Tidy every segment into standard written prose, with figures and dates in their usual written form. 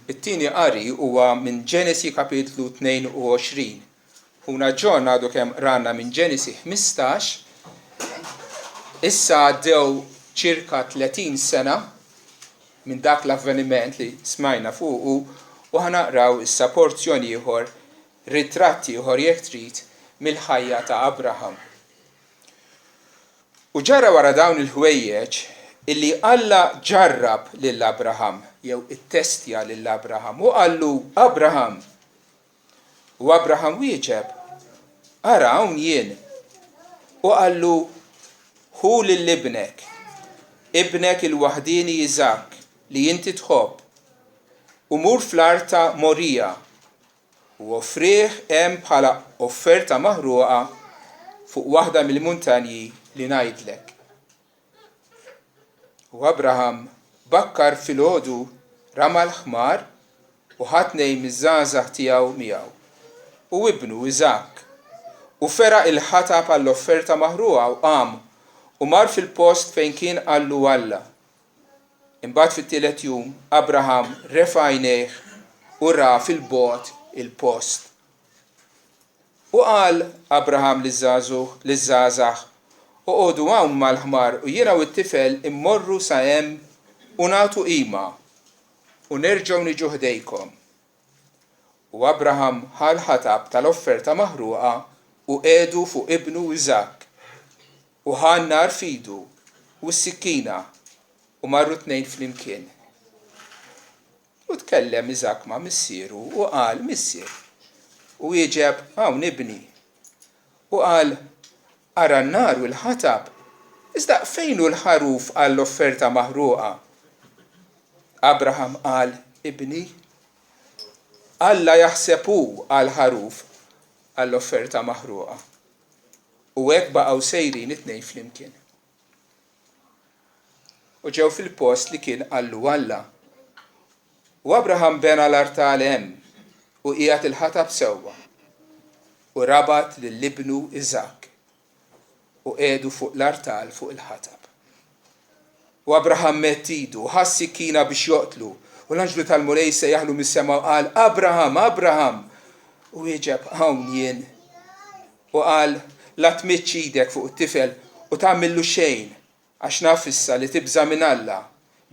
It-tieni qari huwa minn Ġenesi kapitlu 22. Huna Ġon għadu kemm rana minn Ġenesi 15, issa għaddew ċirka 30 sena minn dak l-avveniment li smajna fuqu u ħanaqraw issa porzjoni ieħor, ritratti ieħor jekk trid mill-ħajja ta' Abraham. U ġara wara dawn il-ħwejjeġ illi Alla ġarrab lil Abraham jew ittestja lil Abraham u qallu Abraham. U Abraham wieġeb, ara hawn jien. U qallu hu lil ibnek il-waħdini Iżak li inti tħobb u mur fl-art ta' Morija u offrih hemm bħala offerta maħruqa fuq waħda mill-muntanji li ngħidlek. U Abraham bakkar filgħodu rama l-ħmar u ħadd tnejn miż-żgħażagħ tiegħu miegħu u ibnu Iżak u feraq il-ħatab għall-offerta maħruqa u qam u mar fil-post fejn kien qallu Alla. Imbagħad fit-tielet jum Abraham refa' għajnejh u ra fil-bogħod il-post. U qal Abraham liż-żgħażagħ oqgħodu hawn mal-ħmar u jiena u t-tifel immorru sa hemm u nagħtu qima u nerġgħu niġu ħdejkom. U Abraham ħal ħatab tal-offerta maħruqa u qiegħdu fuq ibnu Iżak u ħa n-nar f'idu u s-sikkina u marru tnejn flimkien. U tkellem Iżak ma' missieru u qal missier u jieġeb hawn ibni u qal ara n-nar u l-ħatab iżda fejn hu l-ħaruf għall-offerta maħruqa? Abraham qal ibni Alla jaħseb hu għall-ħaruf għall-offerta maħruqa. U hekk baqgħu sejrin it-tnejn flimkien. U ġew fil-post li kien qallu Alla. U Abraham bena l-artal hemm u qiegħed il-ħatab sewwa u rabat lill-ibnu Iżak u qiegħdu fuq l-artal fuq il-ħatab. U Abraham mett idu u ħass sikkina biex joqtlu u l-anġlu tal-mulej sejjaħlu mis-sema u qal Abraham, Abraham. U jieġeb hawn jien u qal la tmiċċ idek fuq it-tifel u tagħmillu xejn għax naf issa li tibża minn Alla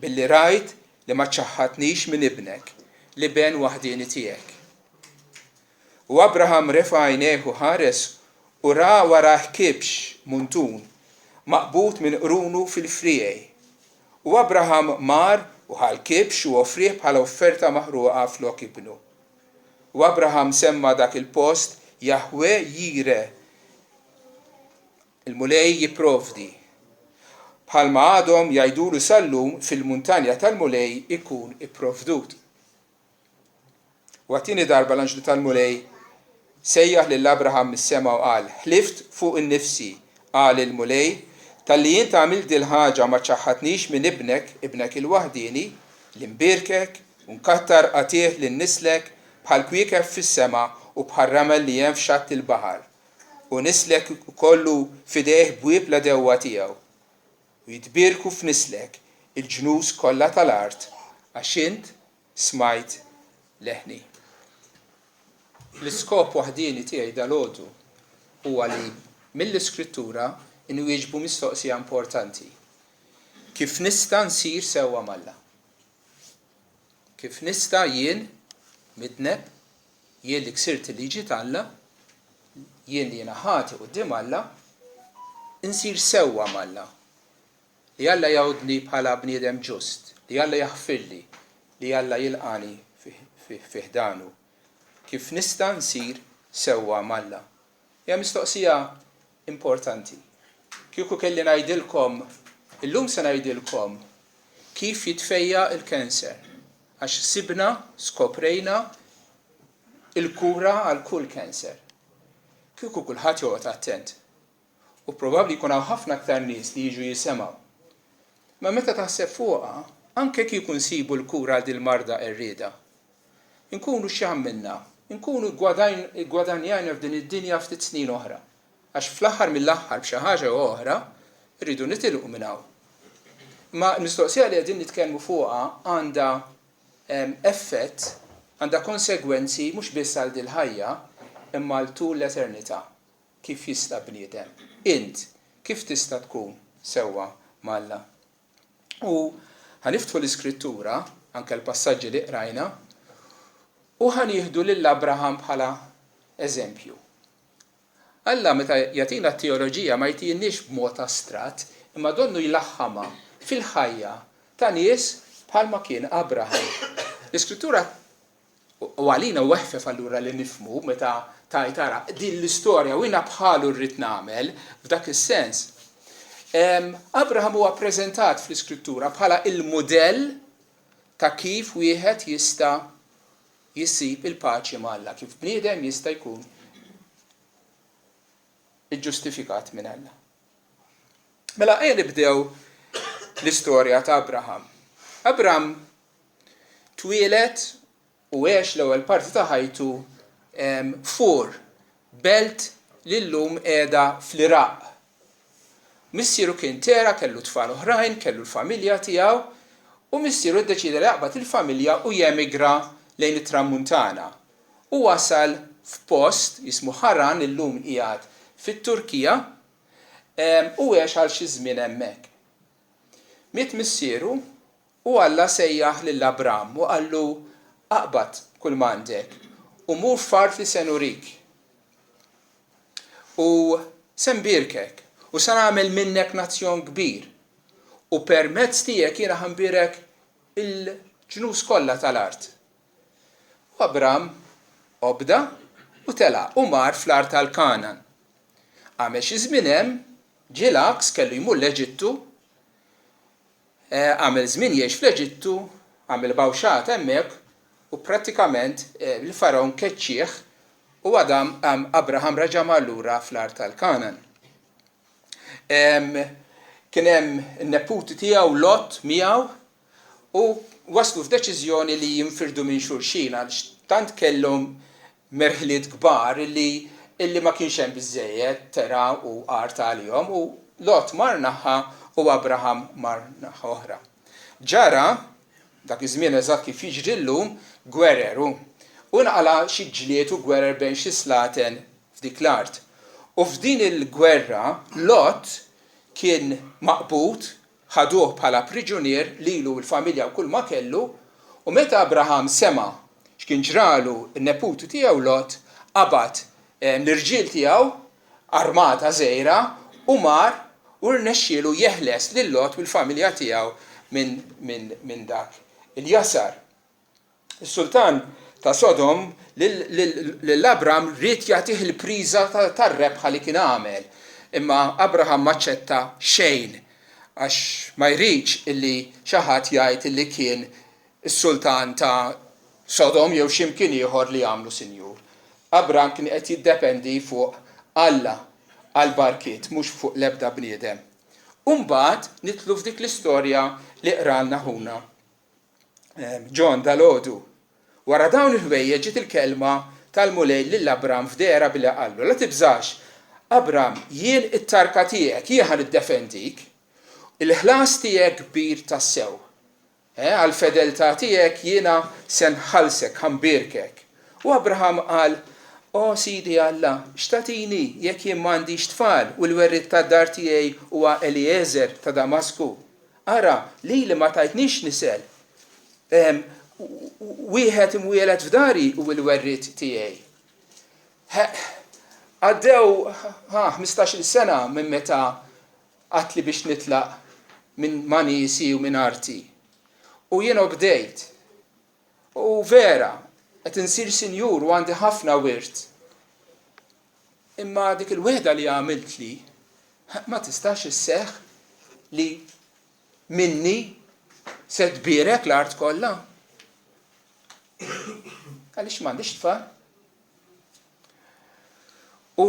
billi rajt li ma ċaħħatnix minn ibnek li ben waħdini tiegħek. U Abraham refa' għajnejh u ħares u ra warah kibx muntun maqbut minn qrunu fil-friej. U Abraham mar u ħal kibx u offrih bħala offerta maħruqa flok ibnu. U Abraham semma dak il-post Jahwe Jire, il-mulej jipprovdi. Bħalma għadhom jgħidulu sallum fil-muntanja tal-mulej ikun ipprovdut. Wattini darba l-anġlu tal-mulej sejjaħ lill-Abraham mis-sema u qal ħlift fuq innifsi qal il-mulej tal-li jien tagħmel dil ħaġa ma ċaħħatnix minn ibnek il-waħdini li mbirkek u nkattar qatih lin nislek bħal kwiekeb fis-sema u bħal ramel li hemm f'xatt il-baħar u nislek kollu fidejh bwieb la dewwa tiegħu u jitbirku f'nislek il-ġnus kollha tal-art għax int smajt leħni. L-iskop waħdini tiegħi dalgħodu huwa li mill-Iskrittura inwieġbu mistoqsija importanti. Kif nista' nsir sewwa mal-Alla? Kif nista' jien midneb, jien li ksirt il-liġi tal-Alla, jien li jiena ħati quddiem Alla, insir sewwa mal-Alla. Li Alla jgħudni bħala bniedem ġust, li Alla jaħfirli, li Alla jilqani fih danu. Kif nista' nsir sewwa mal-Alla? Hija mistoqsija importanti. Kieku kelli ngħidilkom, illum se ngħidilkom kif jitfejja il-kanser. Għax sibna, skoprejna il-kura għal kull kanser. Kieku kulħadd joqgħod attent. U probabbli jkun hawn ħafna aktar nies li jiġu jisemgħu. Ma meta taħseb fuqha, anke kieku nsibu l-kura għal din il-marda rrieda. Inkunu x'għamilna, inkunu gwadanjajna f'din id-dinja ftit snin oħra. Għax fl-aħħar mill-aħħar b'xi ħaġa oħra rridu nitilqu minn hawn. Ma l-mistoqsija li qegħdin nitkellmu fuqha għandha effett għandha konsegwenzi mhux biss għal dil ħajja imma għal tul l-eternità. Kif jista' bniedem? Int kif tista' tkun sewwa malla? U ħaniftħu l-iskrittura, anke l-passaġġi li qrajna, u ħanieħdu lil Abraham bħala eżempju. Alla meta jagħtina t-teoloġija ma jtinniex b'mod astratt, imma donnu jilaħħama fil-ħajja ta' nies bħalma kien Abraham. L-iskrittura u għalina weħfef allura li nifmu meta tajtara din l-istorja u jina bħalu rrid nagħmel f'dak is-sens. Abraham huwa ppreżentat fl-iskrittura bħala il-modell ta' kif wieħed jista' jissib il-paċi mal-Alla, kif bniedem jista' jkun iġġustifikat minn Alla. Mela nibdew l-istorja ta' Abraham. Abraham twieled u għex l-ewwel parti ta' ħajtu fur belt li llum qiegħda fl-Iraq. Missieru kien tera, kellu tfal oħrajn, kellu l-familja tiegħu, u missieru ddeċida li jaqbad il-familja u jemigra lejn it-Tramuntana. U wasal f'post jismu Haran illum qiegħed fit-Turkija u għex għal xi żmien hemmhekk. Miet missieru u Alla sejjaħ lil Abram u qallu aqbad kull m'għandek u mur f'art li se nurik. U se nbirkek u se nagħmel minnek nazzjon kbir. U permezz tiegħek jiena ħanbirek il-ġnus kollha tal-art. U Abram obda u tela u mar fl-art tal-Kanan. Għamel xi żmien hemm ġie l-aks kellu jmur l-Eġittu, għamel żmien jgħix fl-Eġittu, għamel bawxat hemmhekk u prattikament il-farawn keċċieħ u Abraham raġa' allura fl-art tal-Kanan. Kien hemm in-neputi tiegħu Lot miegħu u waslu f'deċiżjoni li jinfirdu minn xulxin għaliex tant kellhom merħliet kbar illi ma kienx hemm biżżejjed tera u art għalihom u Lot mar naħa u Abraham mar naħa oħra. Ġara dak iż-żmien eżatt kif jiġri llum gwereru u naqala xi ġlied u gwerer bejn xi slaten f'dik l-art. U f'din il-gwerra Lot kien maqbud, ħaduh bħala priġunier lilu l-familja u kull ma kellu, u meta Abraham sema x'kien ġralu n-neputu tiegħu Lot, qabad l-irġiel tiegħu armata żgħira u mar u rnexxielu jeħles lil Lot u l-familja tiegħu minn dak il-jasar. Is-sultan ta' Sodom l-Abram rrid jagħtih il-priża tar-rebħa li kien għamel. Imma Abraham maċċetta xejn għax ma jridx illi xi ħadd jgħid illi kien is-sultan ta' Sodom jew x'imkien ieħor li jagħmlu sinjur. Abraham kien qed jiddependi fuq Alla għall-barkiet mhux fuq l-ebda bniedem. U mbagħad nitlu f'dik l-istorja li qralna ħuna. John dal-għodu. Wara dawn il-ħwejjeġ ġiet il-kelma tal-mulej lill-Abram f'dera billi qallu la tibżax, Abram jien it-tarka tiegħek jien ħan iddefendik, il-ħlas tiegħek kbir tas-sew. Għall-fedeltà tiegħek jiena se nħallsek ħanbirkek. U Abraham qal, o Sidi Alla, x'tatini jekk jien m'għandix tfal u l-werriet tad-dar tiegħi huwa Eliezer ta' Damasku. Ara, li ma tajtnix nisel. Wieħed imwieled f'dari u l-werriet tiegħi. Għaddew 15-il sena minn meta għatli biex nitlaq minn manisi u minn arti. U jiena bdejt. U vera, qed insir sinjur u għandi ħafna wirt. Imma dik il-weda li għamilt li ma tistax isseħħ li minni se tbierek l-art kollha. Għaliex m'għandix tfal. U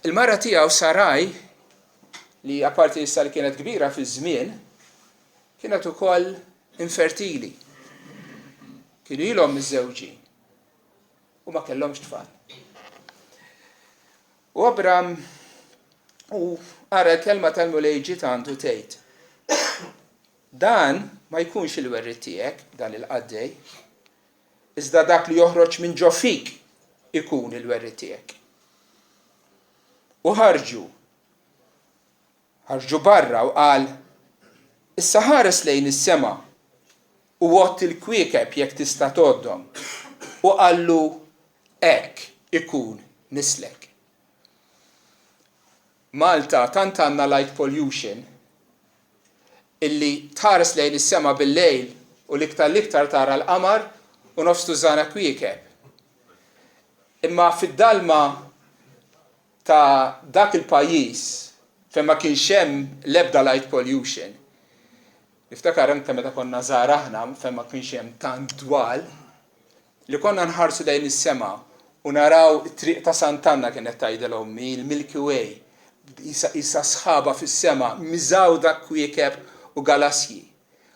l-mara tiegħu Saraj li apparti issa li kienet kbira fiż-żmien kienet ukoll infertili. Kienu ilhom miż-żewġin u ma kellhomx tfal. U Abram u ara l-kelma tal-mulej ġiet għandu tgħid. Dan ma jkunx il-werri tiegħek, dan il-qaddej, iżda dak li joħroġ minn ġo fik ikun il-werri tiegħek. U ħarġu barra u qal, issa ħares lejn is-sema u għott il-kwiekeb jekk tista' toddhom u qallu hekk ikun nislek. Malta tant għandna light pollution illi tħares lejn is-sema bil-lejl u l-iktar tara l-qamar u nofs tużana kwiekeb. Imma fid-dalma ta' dak il-pajjiż fejn ma kienx hemm l-ebda light pollution. Niftakar anke meta konna żgħar aħna fejn ma kienx hemm tant dwal li konna nħarsu lejn is-sema u naraw it-triq ta' Sant'Anna kienet tgħidel ommi, il-Milky Way, isa sħaba fis-sema, miżaw dak kwiekeb u galasji.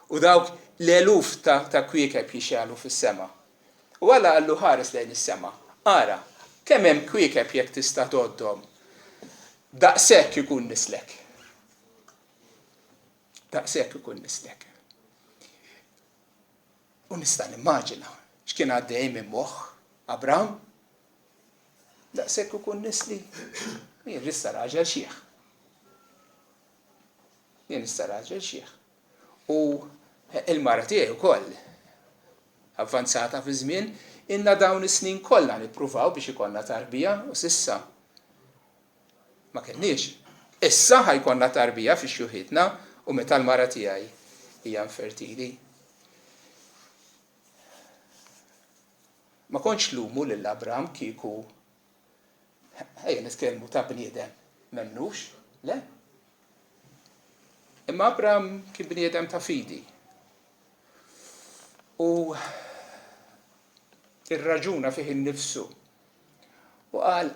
U dawk l-eluf ta' kwiekeb jixxalu fis-sema. U alla qallu ħares lejn is-sema. Ara, kemm hemm kwiekeb jekk tista' toddhom? Daqshekk ikun nislek. Daqshekk ikun nislek. U nista' nimmaġina x'kien għaddej minn moħħ Abraham. Daqshekk ikun nisli. Jien issa raġel xieħ. U il-mara tiegħi wkoll avvanzata fi żmien inna dawn is-snin kollha nippruvaw biex ikollna tarbija u s'issa ma kenniex. Issa ħajkonna tarbija fi xjuħitna u meta l-mara tiegħi hija infertili. Ma kontx lumu lil Abraham kieku ejja nitkellmu ta' bniedem m'hemmnux, le? Imma Abraham kien bniedem ta' fidi. U irraġuna fih innifsu. U qal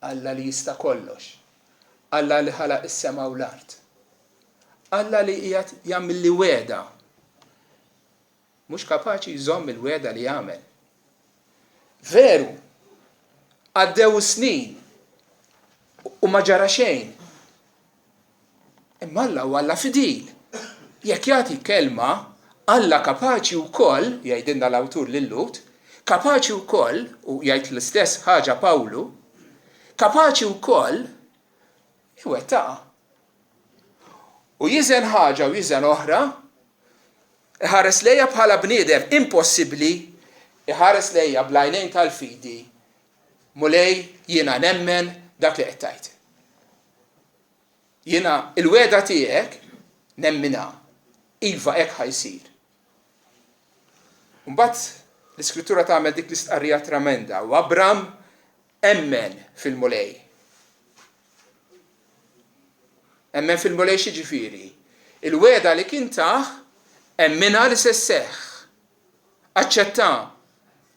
Alla li jista' kollox. Alla li ħalaq is-sema u l-art. Alla li qiegħed jagħmel li weda. Mhux kapaċi jżomm il-weda li jagħmel. Veru, għaddew snin u ma ġara xejn. Imma Alla huwa Alla fidil. Jekk jagħti kelma, Alla kapaċi wkoll, jgħidilna l-awtur lil Lut, kapaċi wkoll, u jgħid l-istess ħaġa Pawlu, kapaċi wkoll iwettaqa. U jiżen ħaġa u jiżen oħra, iħares lejha bħala bniedem impossibbli, iħares lejha bl-għajnejn tal-fidi, mulej jiena nemmen dak li qed tgħid. Jiena il-weda tiegħek nemmina, iva hekk ħajsir. Mbagħad l-Iskrittura tagħmel dik l-istqarrija tremenda u Abraham emmen fil-mulej. Emmen fil-mulej xi ġifieri. Il-weda li kien tah emmina li se sseħħ. Aċċetta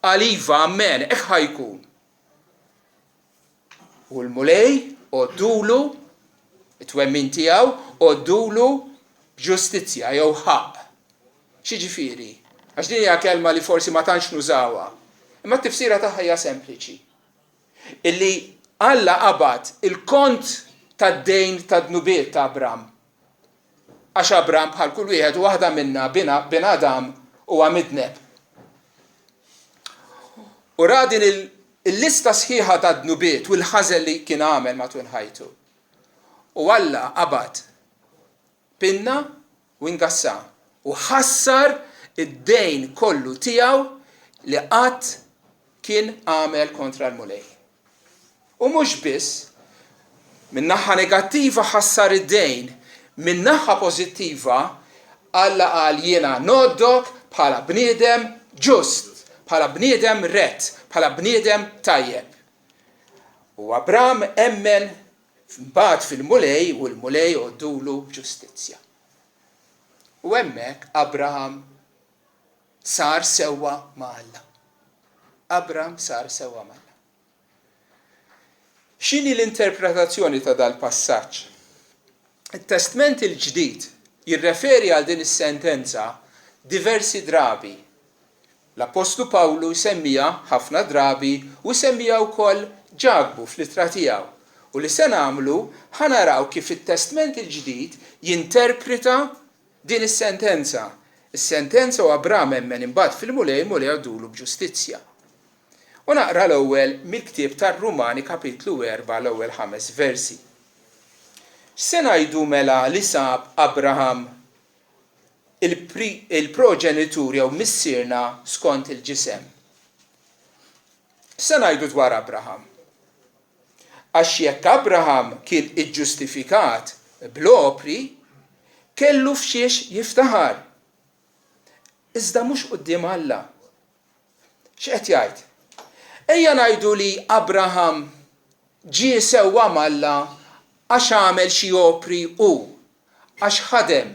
għaliva ammen hekk ħajkun. U l-mulej għoddulu it-twemmin tiegħu għoddulu b'ġustizzja jew ħaq. Xi ġifieri? Għax din hija kelma li forsi ma tantx nużawha. Imma t-tifsira tagħha hija sempliċi. Illi Alla qabad il-kont tad-dejn tad-dnubiet ta' Abraham. Għax Abraham bħal kull wieħed u waħda minna bin Adam huwa midneb. U ra din il-lista sħiħa tad-dnubiet u l-ħażel li kien għamel matul ħajtu. U Alla qabad pinna u ingassa u ħassar id-dejn kollu tiegħu li qatt kien għamel kontra l-mulej. U mhux biss, min naħa negattiva ħassar id-dejn, min naħa pożittiva Alla qal jiena noddok bħala bniedem ġust, bħala bniedem rett, bħala bniedem tajjeb. U Abraham emmen mbagħad fil-mulej u l-mulej għoddulu b'ġustizzja. U hemmhekk Abraham sar sewwa ma' Alla. Abraham sar sewwa ma' Alla. X'inhi l-interpretazzjoni ta' dal-passaġġ? Il-Testament il-ġdid jirreferi għal din is-sentenza diversi drabi. L-Apostlu Pawlu jsemmija ħafna drabi u jsemmija wkoll ġagbu fl-ittra tiegħu. U li se nagħmlu ħanaraw kif it-Testament il-ġdid jinterpreta din is-sentenza. Is-sentenza u Abraham emmen imbagħad fil-mulej għadulu b'ġustizzja. U naqra l-ewwel mill-ktieb tar-Rumani kapitlu 4 l-ewwel 5 versi. X'se ngħidu mela li sab Abraham il-proġenitur jew missierna skont il-ġisem? Se ngħidu dwar Abraham. Għax jekk Abraham kien iġġustifikat bl-opri, kellu f'xiex jiftaħar. Iżda mhux quddiem Alla. X'qed jgħid? Ejja ngħidu li Abraham ġie sewwa Alla għax għamel xi opri għax ħadem,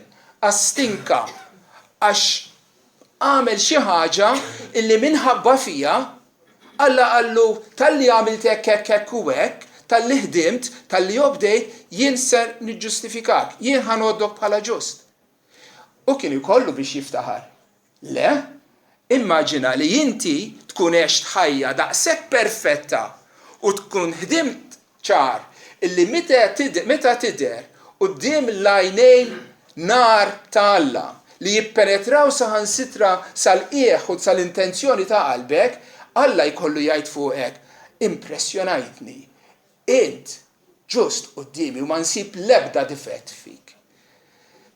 għax stinka, għax għamel xi ħaġa illi minħabba fija Alla qallu tal-li għamilt hekk u hekk, tal-li ħdimt, tal-li obdejt, jien ser niġġustifikak, jien ħanoddok bħala ġust. U kien ikollu biex jiftaħar. Le, immaġina li inti tkun għext ħajja daqshekk perfetta u tkun ħdimt ċar illi meta tidher quddiem l-għajnejn nar ta' Alla li jippenetraw saħansitra sal-qiegħ u sal-intenzjoni ta' qalbek, Alla jkollu jgħid fuqek, impressjonajtni, int ġust qudiemi u ma nsib l-ebda difett fik.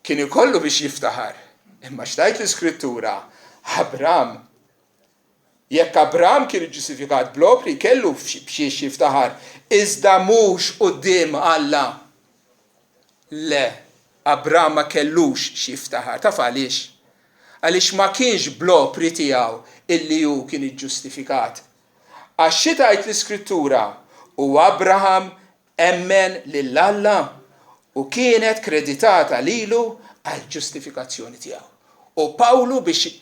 Kien ikollu biex jiftaħar, imma x'tajt l-Iskrittura, Abraham, jekk Abraham kien iġġustifikat bl-opri, kellu biex jiftaħar, iżda mhux quddiem Alla. Le, Abraham ma kellux x'jiftaħar, taf għaliex? Għaliex ma kienx bl-opri tiegħu illi hu kien iġġustifikat. Għax xi tgħid l-Iskrittura u Abraham emmen lil Alla u kienet kreditata lilu għal ġustifikazzjoni tiegħu. U Pawlu biex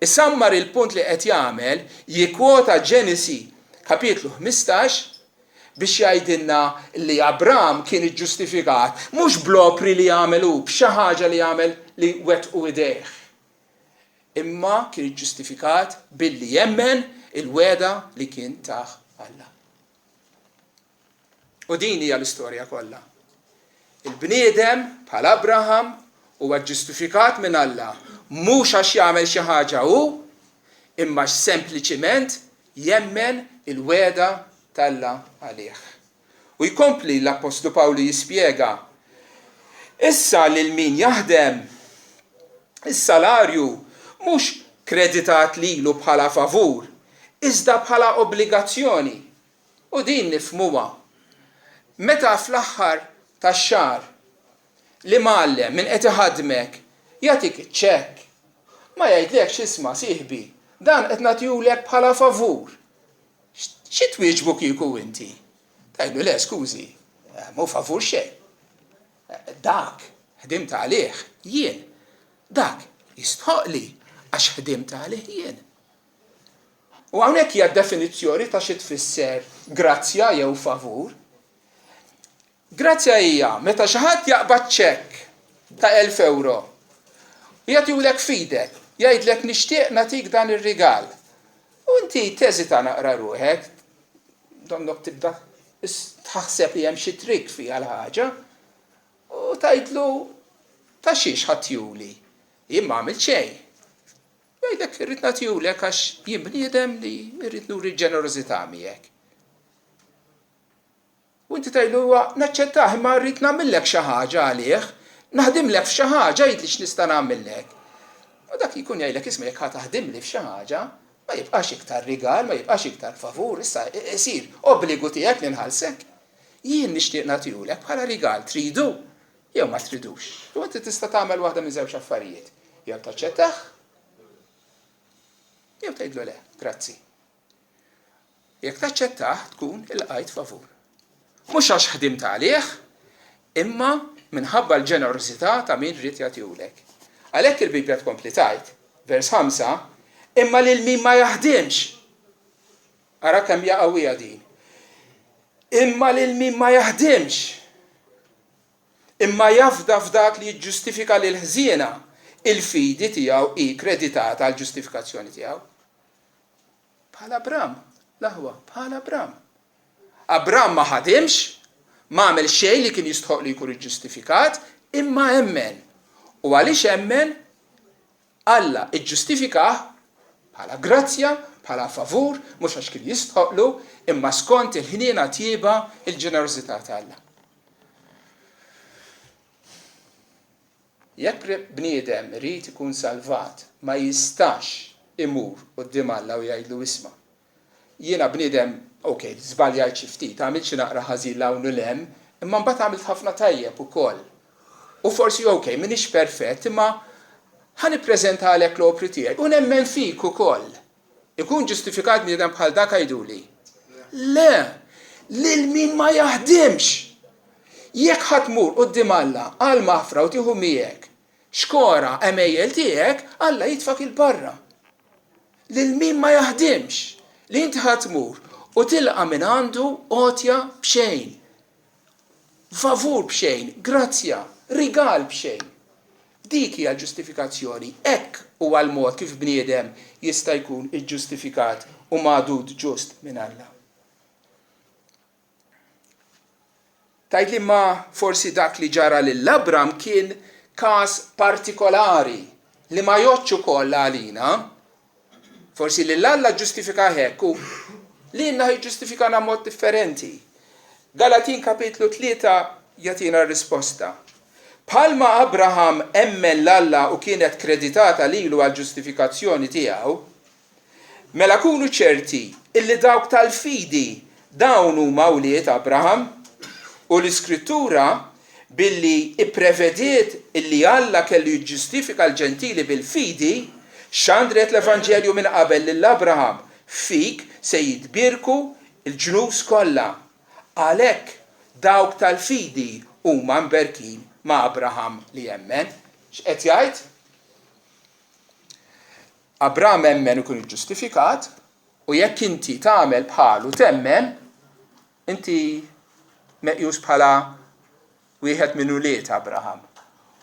isammar il-punt li qed jagħmel jikkwota Ġenesi kapitlu 15 biex jgħidilna li Abraham kien iġġustifikat mhux bl-opri li jagħmel hu b'xi ħaġa li jagħmel li wettqu idejh. Imma kien iġġustifikat billi jemmen il-weda li kien taħ Alla. U din hija l-istorja kollha. Il-bniedem bħal Abraham huwa ġustifikat minn Alla, mhux għax jagħmel xi ħaġa hu, imma sempliċiment jemmen il-weda tal-Alla għalih. U jkompli l-Apostlu Pawlu jispjega, issa lil min jaħdem is-salarju mhux kreditat lilu bħala favur, iżda bħala obbligazzjoni. U din nifhmuha. Meta fl-aħħar tax-xahar li mgħallem min qed iħaddmek jagħtik ċekk, ma jgħidlekx isma' sieħbi, dan qed nagħtihulek bħala favur. Xi twieġbu kieku inti? Tgħidlu le skużi, mhu favur xejn. Dak ħdimt għalih jien. Dak jistħoqli għax ħdimt għalih jien. U hawnhekk hija d-definizzjoni ta' xi tfisser grazzja jew favur. Grazzja hija meta xi ħadd jaqbad ċekk ta' 1000 euro. Jagħtihulek fidek, jgħidlek nixtieq nagħtik dan ir-rigal. U inti teżita naqra ruħek, donnok tibda taħseb li hemm xi trik fiha l-ħaġa, u tgħidlu ta' xiex ħaddjuli. Jien ma għamilt xejn. Jgħidlek irrid nagħtihulek għax jien bniedem li rrid nuri ġenerożità miegħek. U inti tgħidlu huwa naċċettah imma rrid nagħmellek xi ħaġa għalih, naħdimlek f'xi ħaġa jgħidli x'nista' nagħmellek. U dak jkun jgħidlek isma' jekk taħdimli f'xi ħaġa, ma jibqax iktar rigal, ma jibqax iktar favur, issa isir obbligu tiegħek li nħallsek. Jien nixtieq nagħtihulek bħala rigal, tridu jew ma tridux. U inti tista' tagħmel waħda minn żewġ affarijiet. Jew taċċettah, jew tgħidlu le, grazzi. Jekk taċċettah tkun ilqajt favur. Mhux għax ħdimt għalih, imma minħabba l-ġenerożità ta' min rrid jagħtihulek. Għalhekk il-Bibja tkompli tgħid, vers 5, imma lil min ma jaħdimx. Ara kemm hija qawwija din. Imma lil min ma jaħdimx. Imma jafda f'dak li jiġġustifika lil ħżiena, il-fidi tiegħu hi kreditata għall ġustifikazzjoni tiegħu. Bħala Abraham, l-aħwa, bħala Abraham. Abraham ma ħadimx, ma għamel xejn li kien jistħoq li jkun iġġustifikat, imma emmen. U għaliex hemmen Alla iġġustifikah bħala grazzja, bħala favur, mhux għax kien jistħoqlu, imma skont il-ħniena tjieba il-ġenerożità ta' Alla. Jekk bniedem irid ikun salvat, ma jistax imur quddiem Alla u jgħidlu isma'. Jiena bniedem, żbaljajt xi ftit, għamilt xi naqra ħażin hawn u hemm, imma mbagħad għamilt ħafna tajjeb ukoll. U forsi m'iniex perfett, imma ħanippreżentalek l-opri tiegħek u nemmen fik ukoll. Ikun ġustifikat bniedem bħal dak għajduli. Le, lil min ma jaħdimx. Jekk ħatmur quddiem Alla għal maħfra u tieħu miegħek xkora emejjel tiegħek, Alla jitfak il-barra. Lil min ma jaħdimx li inti ħatmur u tilqa' minn għandu għotja b'xejn, favur b'xejn, grazzja, rigal b'xejn. Dik hija l-ġustifikazzjoni, hekk huwa l-mod kif bniedem jista' jkun iġġustifikat u magħdud ġust minn Alla. Tajt li ma forsi dak li ġara lill-Abram kien każ partikolari li ma joċċu kollha għalina. Forsi lill-Alla ġustifika hekk u lilna jġustifikana mod differenti. Galatin kapitlu 3 jagħtina r-risposta. Bħalma Abraham emmen l-Alla u kienet kreditata lilu għal ġustifikazzjoni tiegħu, mela kunu ċerti illi dawk tal-fidi dawn huma wlied Abraham. U l-Iskrittura billi ipprevediet illi Alla kellu jiġġustifika l-ġentili bil-fidi, xandret l-Evanġelju minn qabel lill-Abraham. Fik se jitbirku il-ġnus kollha. Għalhekk dawk tal-fidi huma mberkin ma' Abraham li jemmen. X'qed jgħid? Abraham emmen ikun iġġustifikat u jekk inti tagħmel bħalu temmen, inti meqjus bħala wieħed minn ulied Abraham.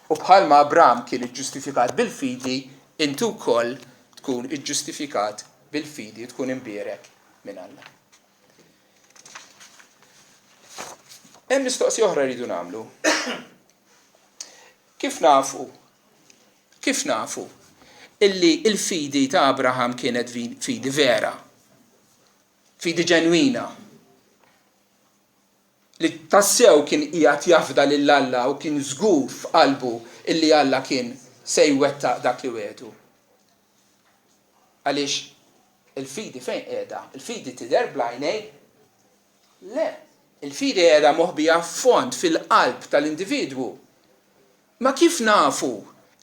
U bħalma Abraham kien iġġustifikat bil-fidi, intu wkoll tkun iġġustifikat bil-fidi, tkun imbierek minn Alla. Hemm mistoqsija oħra rridu nagħmlu. Kif nafu illi il-fidi ta' Abraham kienet fidi vera, fidi ġenwina, li tassew kien qiegħed jafda lil Alla u kien żgur f'qalbu illi Alla kien se jwettaq dak li wedu. Għaliex il-fidi fejn qiegħda? Il-fidi tidher bl-għajnejn? Le, il-fidi qiegħda moħbija f'fond fil-qalb tal-individwu. Ma kif nafu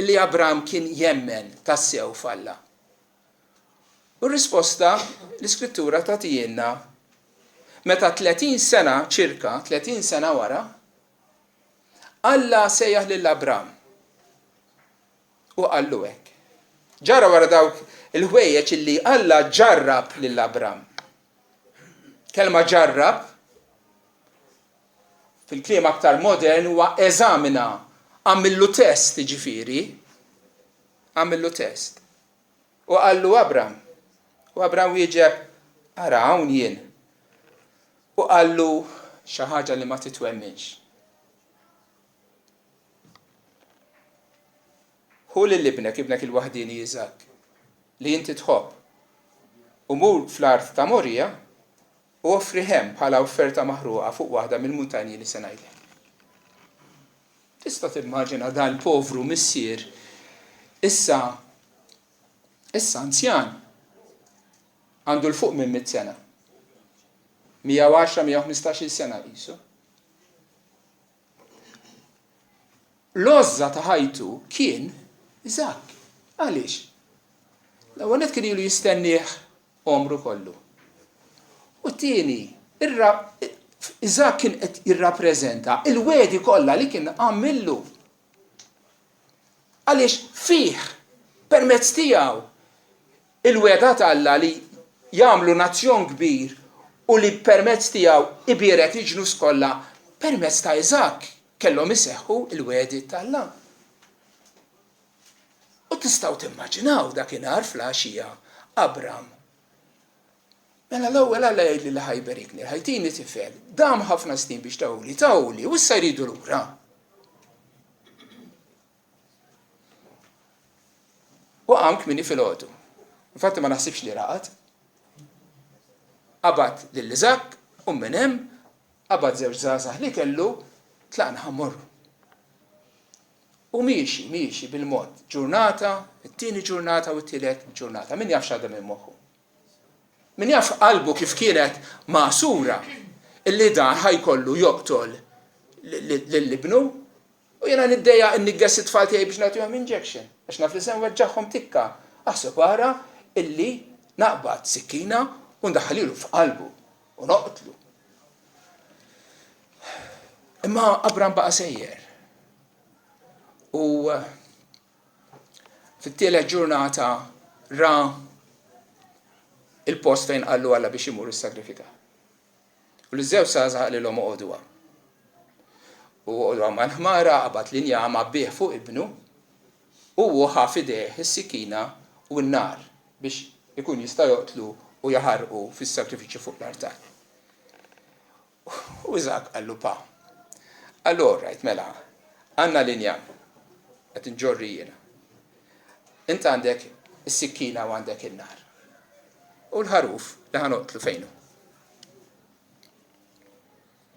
illi Abraham kien jemmen tassew f'Alla? U r-risposta l-Iskrittura tagħtina meta 30 sena ċirka, 30 sena wara, Alla sejjaħ lill-Abraham u qallu hekk. Ġara wara dawk il-ħwejjeġ illi Alla ġarrab lill-Abraham. Kelma ġarrab fil-kliem aktar modern huwa eżamina, għamillu test ġifieri, għamillu test. U qallu Abraham. U Abraham wieġeb, ara hawn jien. U qallu xi ħaġa li ma titwemminx. Hu lil ibnek il-waħdini Iżak li inti tħobb u mur fl-art ta' Morija u offri hemm bħala offerta maħruqa fuq waħda mill-muntanji li se ngħidlek. Tista' timmaġina dan povru missier issa anzjan għandu l-fuq minn 100 sena. 110-115 sena qisu. L-għożza ta' ħajtu kien Iżak. Għaliex? L-ewwel kien ilu jistennih omru kollu. U tieni, Iżak kien qed jirrappreżenta il-wedi kollha li kien għamillu. Għaliex fih permezz tiegħu il-weda ta' Alla li jagħmlu nazzjon kbir u li permezz tiegħu ibierek il-ġnus kollha permezz ta' Iżak kellhom iseħħu il-wedi tal-Alla. U tistgħu timmaġinaw dakinhar fl-għaxija Abraham. Mela l-ewwel Alla jgħidli li ħajberikni, ħajtini tifel, dam ħafna snin biex tawli, u issa jridu lura. U qam kmini fil-ħodu. Infatti ma naħsibx li raqat. Qabad lill-Iżak u minn hemm qabad żewġ żgħażagħ li kellu tlaqna ħammorru. U miexi bil-mod. Ġurnata, it-tieni ġurnata u t-tielet ġurnata. Min jaf x'għadha minn moħħu. Min jaf qalbu kif kienet maqsura illi dan ħajkollu joqtol lill-ibnu u jiena niddejja n-niggess it-tfal tiegħi biex nagħtihom injection. Għax naf li se nweġġagħhom tikka. Aħseb wara illi naqbad sikkina u ndaħħalilu f'qalbu u noqtlu. Imma Abram baqa' sejjer. U fit-tielet ġurnata ra il-post fejn qallu Alla biex imur is-sagrifika. U l-żewġ żgħażagħ lilhom oqgħodu hemm. U oqgħodu hemm mal-ħmara qabad linja ma' bih fuq ibnu u ħa f'idejh is-sikina u n-nar biex ikun jista' joqtlu u jaħarqu fis-sagrifiċċju fuq l-artar. U Iżak qallu pa. Allura mela, għandna linja qed inġorri jiena. Int għandek is-sikkina u għandek in-nar. U l-ħaruf li ħanoqtlu fejnu.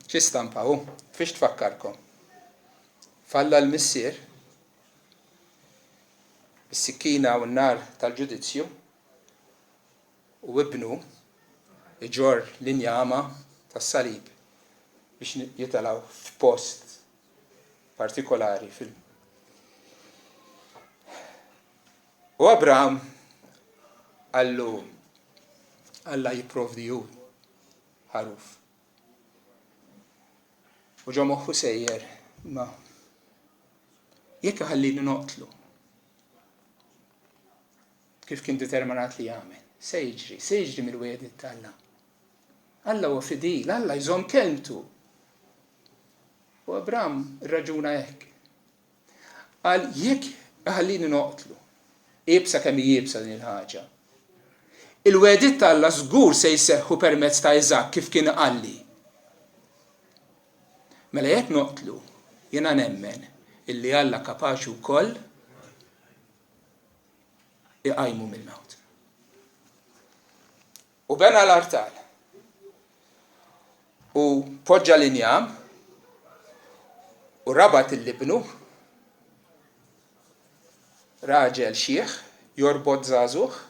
X'istampa hu? Fiex tfakkarkom? Falla l-missier is-sikkina u n-nar tal-ġudizzju u ibnu iġor l-injama tas-salib biex jitalaw f'post partikolari fil- U Abraham għallu Alla jipprovdi hu ħaruf. U ġo moħħu sejjer, ma jekk ħallini noqtlu. Kif kien determinat li jagħmel. Se jiġri mill-wiedit tal-Alla. Alla huwa fidil, Alla jżomm kelmtu. U Abraham irraġuna hekk. Qal jekk ħallini noqtlu. Ibsa kemm jibsa din il-ħaġa. Il-wedit tal-Alla żgur se jseħħu permezz ta' Iżak kif kien qalli. Mela jekk noqtlu, jiena nemmen illi Alla kapaċi wkoll iqajmu mill-mewt. U bena l-artal. U poġġa l-injam u rabat il-libnu raġel xieħ jorbot żagħżugħ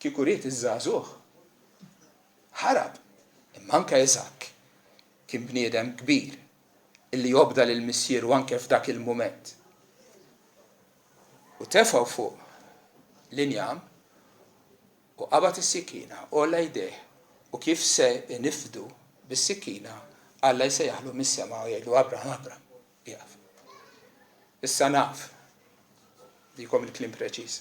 kieku ried iż-żagħżugħ ħarab. Imma anke Iżak kien bniedem kbir illi jobda lill-missier u anke f'dak il-mument. U tefgħu fuq l-injam u qabad is-sikkina olla jdejh u kif se nifdu bis-sikkina Alla jsejjaħlu mis-sema u jgħidlu Abraham jaqaf. Issa naf dikom il-klim preċiż.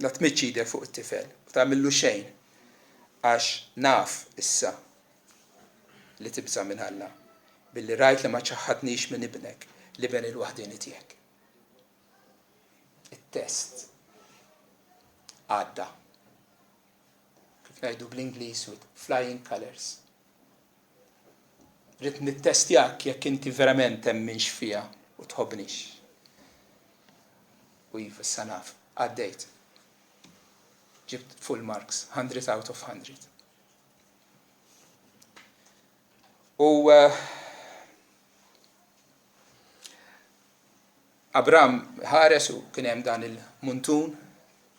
La tmiċċide fuq it-tifel u tagħmillu xejn għax naf issa li tibża minn Alla billi rajt li ma ċaħħadniex minn ibnek li ben il-waħdini tiegħek. It-test għadda. Kif ngħidu bl-Ingliż with flying colors. Rid nittestjak jekk inti verament temminx fiha u tħobbnix. U iva issa naf, għaddejt. Ġibt full marks, 100 out of 100. U Abraham ħares u kien hemm dan il-muntun.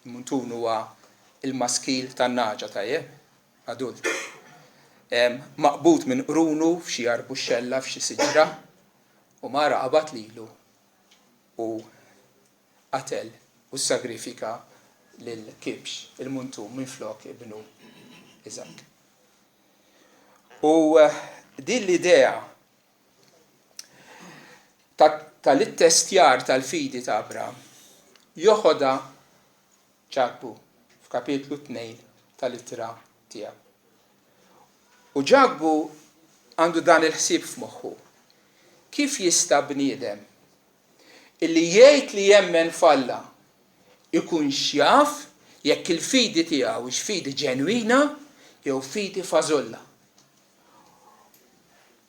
Il-muntun huwa il-maskil tan-naġa tajjeb, adult. Maqbut minn qrunu f'xi arbuxxella f'xi siġra u mara qabad lilu u qatel u sagrifika lil kibx il-muntum minn flok ibnu Iżak. U din l-idea tal-ittestjar tal-fidi ta' Abraham joħodha Ġakbu f'kapitlu 2 tal-ittra tiegħu. U Ġakbu għandu dan il-ħsieb f'moħħu. Kif jista' bniedem illi jgħid li jemmen f'Alla ikun jaf jekk il-fidi tiegħu hix fidi ġenwina jew fidi fażolla.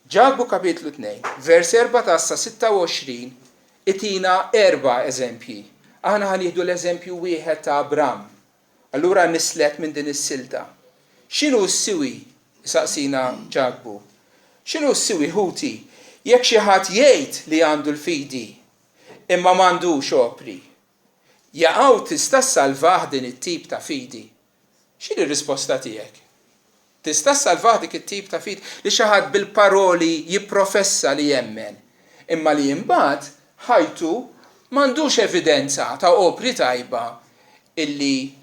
Ġabu kapitlu 2, vers 14 sa 26, itina 4 eżempji. Aħna ħanieħdu l-eżempju wieħed ta' Abram. Allura nislet minn din is-silta. X'inhu s-siwi? Saqsina Ġabu. X'inhu s-siwi ħuti? Jekk xi ħadd jgħid li għandu l-fidi, imma m'għandux opri, jaqgħu tista' ssalvah din it-tip ta' fidi. X'inhi r-risposta tiegħek? Tista' ssalvah dik it-tip ta' fidi li xi ħadd bil-paroli jipprofessa li jemmen, imma li imbagħad ħajtu m'għandux evidenza ta' opri tajba illi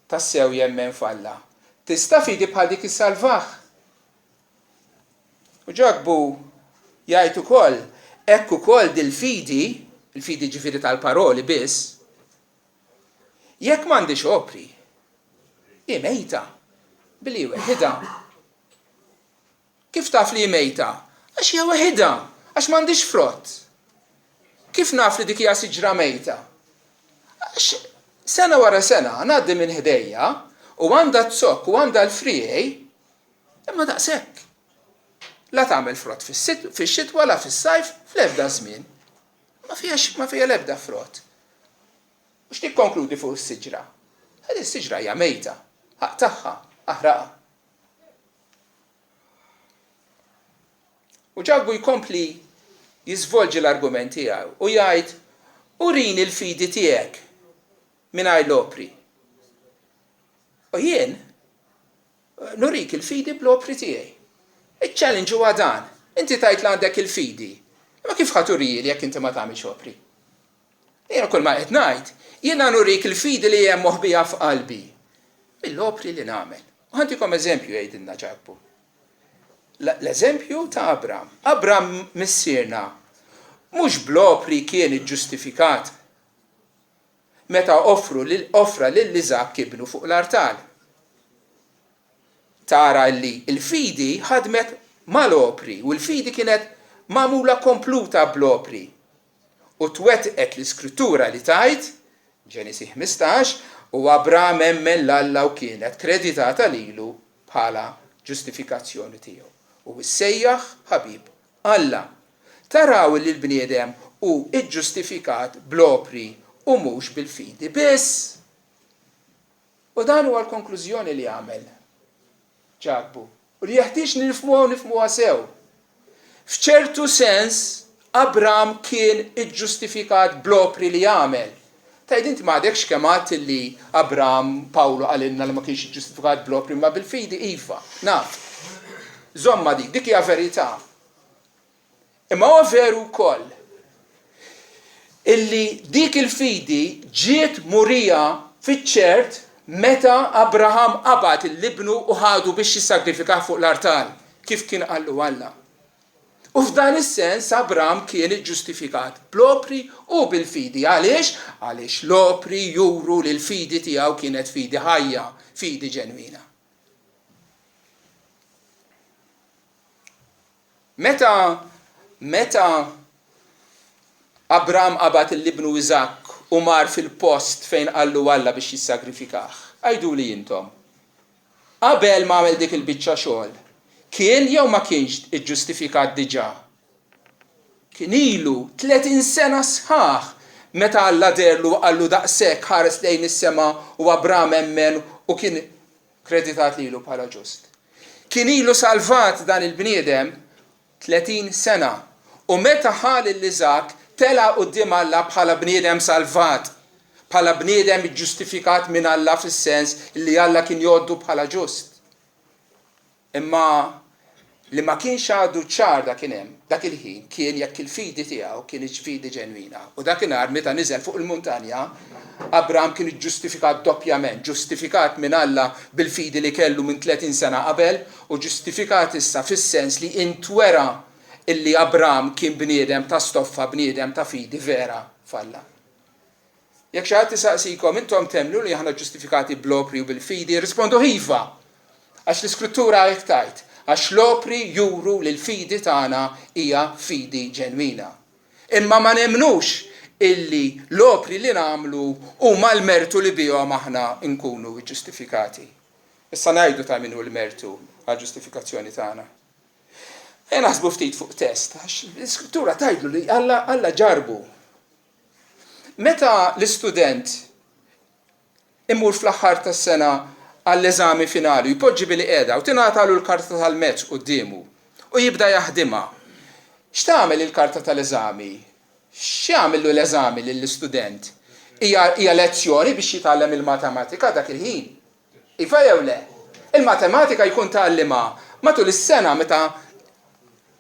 tassew jemmen falla. Tista' fidi bħal dik issalvah. U Ġabu jgħid ukoll hekk ukoll dil-fidi, il-fidi ġifieri tal-paroli biss, jekk m'għandix opri, hi mejta, billi weħida. Kif taf li mejta? Għax hija weħida, għax m'għandix frott. Kif naf li dik hija siġra mejta? Għax sena wara sena ngħaddi minn ħdejja u għandha t-sokk u għandha l-frijej, imma daqshekk. La tagħmel frott fix-xitwa la fis-sajf fl-ebda żmien. Ma fiha l-ebda frott. U x'tikkonkludi fuq is-siġra? Ħadi is-siġra hija mejta, ħaq tagħha, aħraqa. U Ġabu jkompli jiżvolġi l-argument tiegħu u jgħid urini l-fidi tiegħek mingħajr l-opri. U jien nurik il-fidi bl-opri tiegħi. Il-challenge huwa dan. Inti tajt li għandek il-fidi. Imma kif ħaturili jekk inti ma tagħmilx opri? Jiena kull ma qed ngħid, jiena nurik il-fidi li hemm moħbija f'qalbi. Mill-opri li nagħmel. U ħantikom eżempju jgħidilna Ġabu. L-eżempju ta' Abram. Abram missierna mhux bl-opri kien iġġustifikat meta offra lil Iżak ibnu fuq l-artal. Tara li il-fidi ħadmet mal-opri u l-fidi kienet magħmula kompluta bl-opri. U twettqet l-iskrittura li tajt, Ġenesi 15, u Abram emmen l-Alla u kienet kreditata lilu bħala ġustifikazzjoni tiegħu. U issejjaħ ħabib Alla. Taraw li l-bniedem u iġġustifikat bl-opri u mhux bil-fidi biss. U dan huwa l-konklużjoni li għamel Ġabu. U li jeħtieġ nifhmuha sew. F'ċertu sens Abram kien iġġustifikat bl-opri li għamel. Tajd inti m'għadekx kemm għadt li Abram Pawlu qalilna li ma kienx iġġustifikat bl-opri ma bil-fidi iva. Naf. Żomma dik hija verità. Imma huwa veru wkoll illi dik il-fidi ġiet murija fiċ-ċert meta Abraham qabad il-libnu u ħadu biex jissagrifika fuq l-artal, kif kien qallu Alla. U f'dan is-sens Abram kien iġġustifikat bl-opri u bil-fidi. Għaliex? Għaliex l-opri juru li l-fidi tiegħu kienet fidi ħajja, fidi ġenwina. Meta Abram qabad il-libnu Iżak u mar fil-post fejn qallu Alla biex jissagrifikah. Għajdu li jintom. Qabel ma għamel dik il-biċċa xogħol, kien jew ma kienx iġġustifikat diġà? Kien ilu 30 sena sħaħ meta Alla derlu qallu daqshekk ħares lejn is-sema u Abram emmen u kien kreditat lilu bħala ġust. Kien ilu salvat dan il-bniedem 30 sena u meta ħal l-Iżak tela quddiem Alla bħala bniedem salvat, bħala bniedem iġġustifikat minn Alla fis-sens li Alla kien jgħoddu bħala ġust. Imma li ma kienx għadu ċar dak il-ħin kien jekk il-fidi tiegħu kien fidi ġenwina. U dakinhar meta niżel fuq il-muntanja, Abram kien iġġustifikat doppjament, ġustifikat minn Alla bil-fidi li kellu minn 30 sena qabel u ġustifikat issa fis-sens li intwera illi Abram kien bniedem ta' stoffa, bniedem ta' fidi vera f'Alla. Jekk xi ħadd isaqsikom intom temnu li aħna ġustifikati bl-opri u bil-fidi, rispondu iva. Għax l-Iskrittura hekk tajt, għax l-opri juru li l-fidi tagħna hija fidi ġenwina. Imma ma nemnux illi l-opri li nagħmlu huma l-mertu li bihom aħna nkunu ġustifikati. Issa ngħidu ta' minnu l-mertu għal ġustifikazzjoni tagħna. Naħsbu ftit fuq test, għax l-iskrittura tgħidlu li Alla ġarbu. Meta l-istudent imur fl-aħħar tas-sena għall-eżami finali, jpoġġi bil-qiegħda u tingħatalu l-karta tal-mezz qudiemu u jibda jaħdimha. X'tagħmel il-karta tal-eżami? X'jagħmel l-eżami lill-istudent? Hija lezzjoni biex jitgħallem il-matematika dak il-ħin. Iva jew le? Il-matematika jkun tgħallimha matul is-sena meta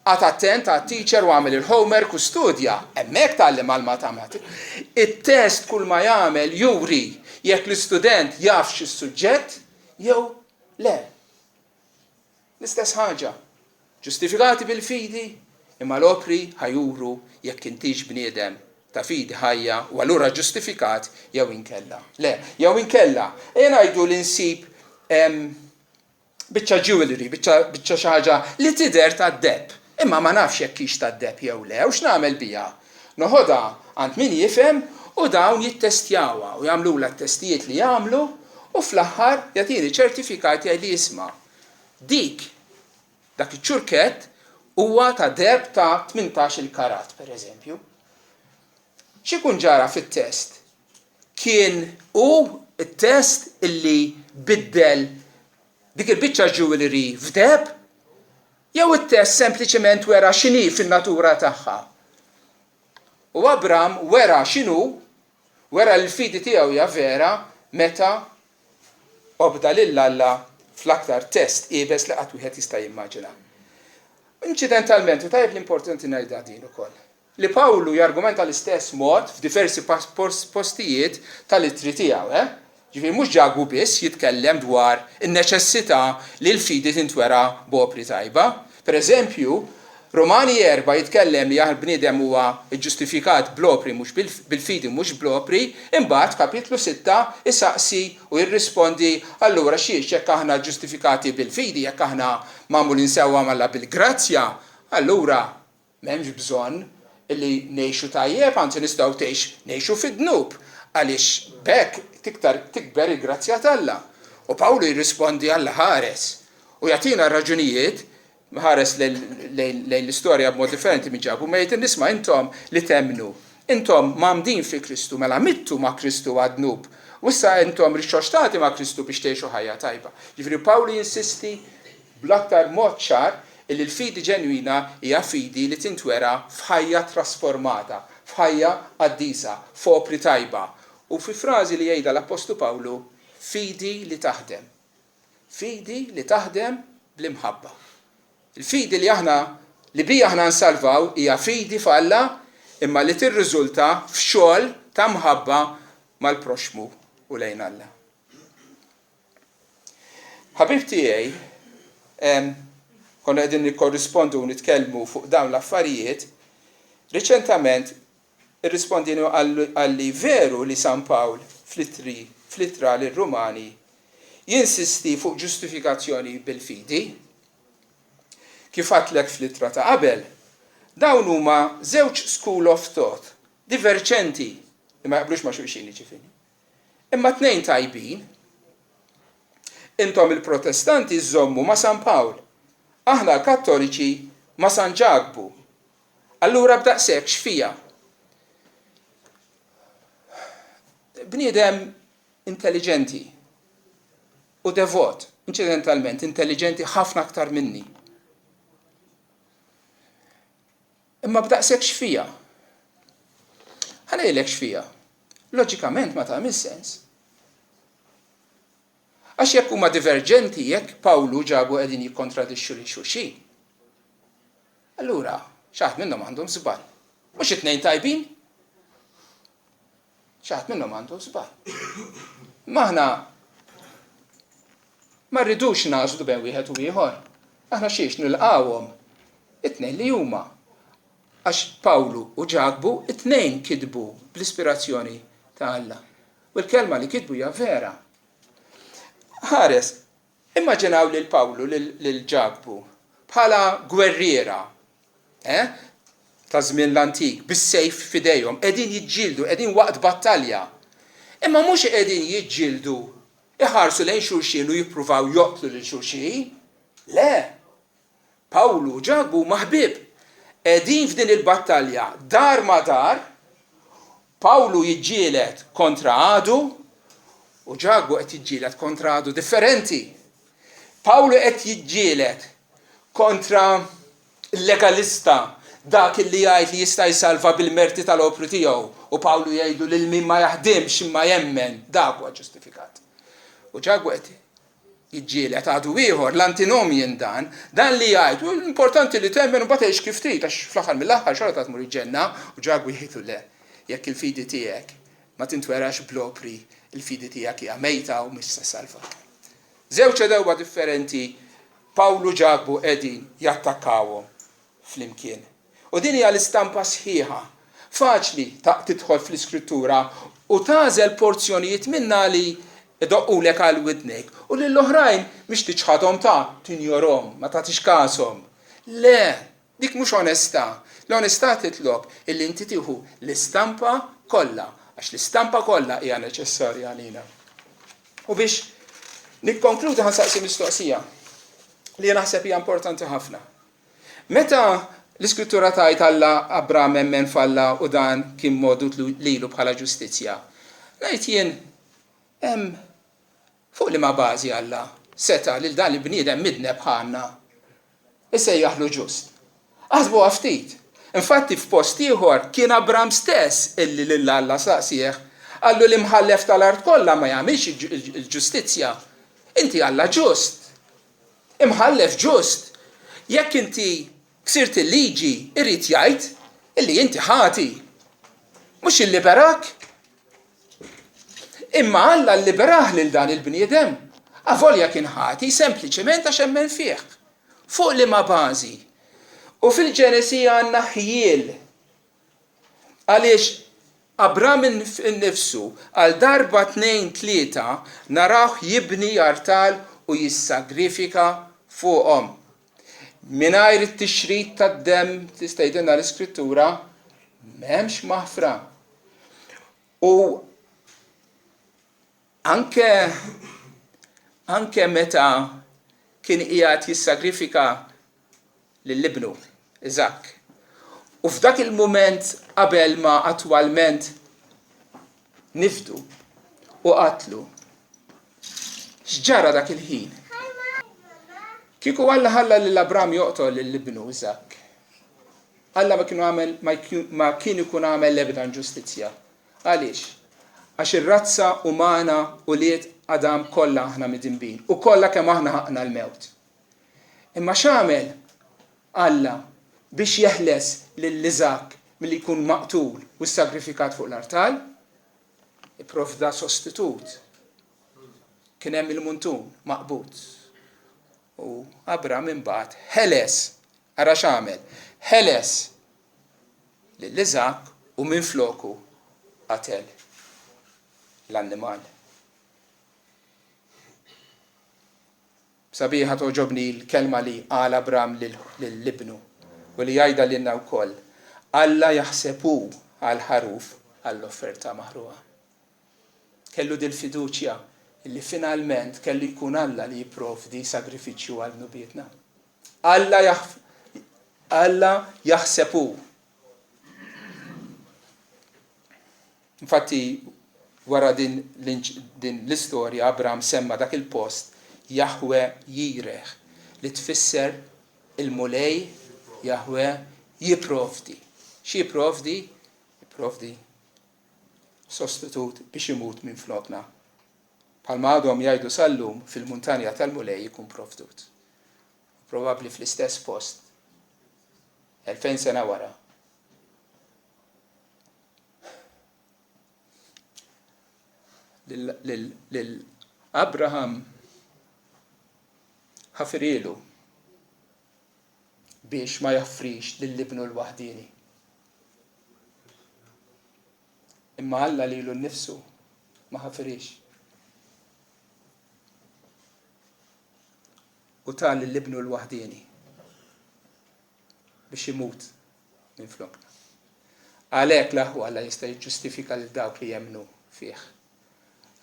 għat attent għat teacher u għamil il-homework u studja, hemmhekk tgħallem għal-matematika. Il-test kull ma jagħmel juri jekk l-istudent jafx is-suġġett jew le. L-istess ħaġa. Ġustifikati bil-fidi, imma l-opri ħajuru jekk intix bniedem ta' fidi ħajja u allura ġustifikat jew inkella. Le, jew inkella. Ngħidu li nsib biċċa jewelry, biċċa xi ħaġa li tidher tad-deb. Imma ma nafx jekk hix tad-deb jew le, u x'nagħmel biha. Noħodha għand min jifhem u dawn jittestjawha u jagħmlula t-testijiet li jagħmlu u fl-aħħar jagħtini ċertifikat jgħid li isma' dak iċ-ċurkett huwa ta' deb ta' 18 karat, pereżempju. X'ikun ġara fit-test? Kien it-test illi biddel dik il-biċċa jewelry f'deb jew it-test sempliċement wera x'inhi fin-natura tagħha. U Abram wera wera l-fidi tiegħu hija vera meta obda lil Alla fl-aktar test qiebes li qatt wieħed jista' jimmaġina. Inċidentalment, u tajjeb l-importanti ngħidha din ukoll. Li Pawlu jargumenta l-istess mod f'diversi postijiet tal-ittri tiegħu, Ġifieri mhux ġagu biss jitkellem dwar in-neċessità li l-fidi tintwera b'opri tajba. Pereżempju, Romani 4 jitkellem li bniedem huwa ġustifikat bl-opri mhux bil-fidi mhux bl-opri, imbagħad kapitlu 6 isaqsi u jirrispondi allura xiex jekk aħna ġustifikati bil-fidi, jekk aħna magħmulin sewwa malla bil-grazzja, allura m'hemmx bżonn illi ngħixu tajjeb, anzi nistgħu ngħixu fid-dnub għaliex bekk tikber il-grazzja t'Alla. U Pawlu jirrispondi Alla ħares u jagħtina raġunijiet ħares lejn l-istorja b'mod differenti minn ġabu, ma jgħid nisma' intom li temnu. Intom m'għamdin fi Kristu, mela mittu ma' Kristu għad-dnub. U issa intom rixxoxtati ma' Kristu biex tgħixu ħajja tajba. Ġifieri Pawlu jinsisti bl-aktar mod ċar li l-fidi ġenwina hija fidi li tintwera f'ħajja trasformata, f'ħajja qaddisa, f'opri tajba. U fi frażi li jgħidha l-Apostlu Pawlu, fidi li taħdem. Fidi li taħdem bl-imħabba. Il-fidi li bija aħna nsalvaw hija fidi f'Alla imma li tirriżulta f'xogħol ta' mħabba mal-proxmu u lejn Alla. Ħabib tiegħi konna qegħdin nikkorrispondu u nitkellmu fuq dawn l-affarijiet, riċentament irrispondinu għalli veru li San Pawl fl-ittra lir-Rumani jinsisti fuq ġustifikazzjoni bil-fidi, kif għatlek fl-ittra ta' qabel, dawn huma żewġ school of thought, diverġenti, imma jaqblux ma' xulxin ġifieri. Imma tnejn tajbin, intom il-Protestanti żommu ma' San Pawl, aħna l-Kattoliċi ma' San Ġagbu. Allura b'daqshekk x'fija. Bniedem intelligenti u devot, incidentalment intelligenti ħafna aktar minni. Imma b'daqshekk x'fija. Ħanejlek x'fija. Loġikament ma tagħmel sens. Għax jekk huma diverġenti jekk Pawlu ġabu qegħdin jikkontradixxu lil xulxin. Allura, xaħat minnhom għandhom żball. Mhux it-tnejn tajbin? Xaħat minnhom għandhom żball. Maħna ma rridux nażlu bejn wieħed u ieħor. Aħna xiex nilqawhom it-tnejn li huma. Għax Pawlu u Ġagbu it-tnejn kitbu bl-ispirazzjoni ta' Alla. U l-kelma li kitbu hija vera. Ħares, immaġinaw lil Pawlu lil Ġagbu bħala gwerriera, ta' żmien l-antik, bis-sejf f'idejhom, qegħdin jiġġieldu, qegħdin waqt battalja. Imma mhux qegħdin jiġġieldu, iħarsu lejn xulxin u jippruvaw joqtlu lil xulxin. Le. Pawlu ġabu maħbib qegħdin f'din il-battalja dar ma dar, Pawlu jiġġieled kontra għadu u ġabu qed jiġġieled kontra għadu differenti. Pawlu qed jiġġieled kontra l-legalista, dak li jgħid li jista' jsalva bil-merti tal-opru tiegħu u Pawlu jgħidu lil min ma jaħdimx imma jemmen dak huwa ġustifikat. U ġabu qed jiġġieled għadu ieħor l-antinomien dan li jgħid u l-importanti li temmen u mbagħad tgħix kif trid għax fl-aħħar mill-aħħar xorta tmur il-ġenna u ġabu jgħidu le jekk il-fidi tiegħek ma tintwerax bl-opri il-fidi tiegħek hija mejta u mhix se salvak. Żewġ edewwa differenti Pawlu ġabu qegħdin jattakkawhom flimkien. U din hija l-istampa sħiħa. Faċli tidħol fl-iskrittura u tażel porzjonijiet minnha li doqqulek għal widnek u lill-oħrajn mhix tiċħadhom tinjorhom, ma tagħtix każhom. Le, dik mhux onestà. L-onestà titlob illi inti tieħu l-istampa kollha, għax l-istampa kollha hija neċessarja għalina. U biex nikkonkludi ħansaqsi mistoqsija li naħseb hija importanti ħafna. Meta l-iskrittura tgħid Alla Abraham emmen falla u dan kien modut lilu bħala ġustizzja. Ngħid jien fuq li ma bażi Alla seta lil dan il-bniedem midneb ħanna isejjaħlu ġust. Aħsbu ftit. Infatti f'post ieħor kien Abraham stess illi lil Alla saqsih qallu li mħallef tal-art kollha ma jagħmilx il-ġustizzja. Inti Alla ġust. Imħallef ġust. Jekk inti ksirt il-liġi irrid jgħid illi inti ħati. Mhux illiberak. Imma Alla lliberaħ lil dan il-bniedem. Avolja kien ħati sempliċement għax emmen fih. Fuq li ma bażi. U fil-Ġenesi għandna ħjiel. Għaliex Abraham innifsu għal darba 2-3 naraw jibni jartal u jissagrifika fuqhom. Mingħajr it-tixrid tad-demm tista' jgħidilna l-iskrittura m'hemmx maħfra. U anke meta kien qiegħed jissagrifika lill-ibnu Iżak. U f'dak il-mument qabel ma attwalment nifdu u qatlu. X'ġara dak il-ħin? Kieku Alla ħalla lil Abraham joqtol lill-ibnu Iżak. Alla ma kien ikun għamel l-ebda ġustizzja. Għaliex? Għax ir-razza umana u liet Adam kollha aħna midinbin u kollha kemm aħna ħaqna l-mewt. Imma x'għamel Alla biex jeħles lill-Iżak milli jkun maqtul u sagrifikat fuq l-artal? Ipprovda sostitut. Kien hemm il-muntun maqbut. U Abraham imbagħad ħeles, ara x'għamel? Ħeles lill-Iżak u minfloku qatel l-annimal. Sabiħa toġobni l-kelma li qal Abraham lill-ibnu u li jgħidha lilna wkoll. Alla jaħsebu għal-ħaruf għall-offerta maħruqa. Kellu dil-fiduċja illi finalment kellu jkun Alla li jipprovdi sagrifiċċju għal nubietna. Alla jaħsebu. Infatti wara din l-istorja Abraham semma dak il-post Jahwe jireħ li tfisser il-mulej Jahwe jipprovdi. Xi jipprovdi? Jipprovdi sostitut biex imut minn flokna. Palma għadhom jgħidu sal-lum fil-muntanja tal-mulej jkun provdut. Probabbli fl-istess post. 2000 sena wara. Lil Abraham ħafrilu biex ma jaffrix lill-ibnu l-waħdini. Imma Alla lilu nnifsu ma ħafrix. U tal lill-ibnu l-waħdini biex imut minn flokna. Għalhekk l-aħwa Alla jista' jiġġustifika lil dawk li jemmnu fih.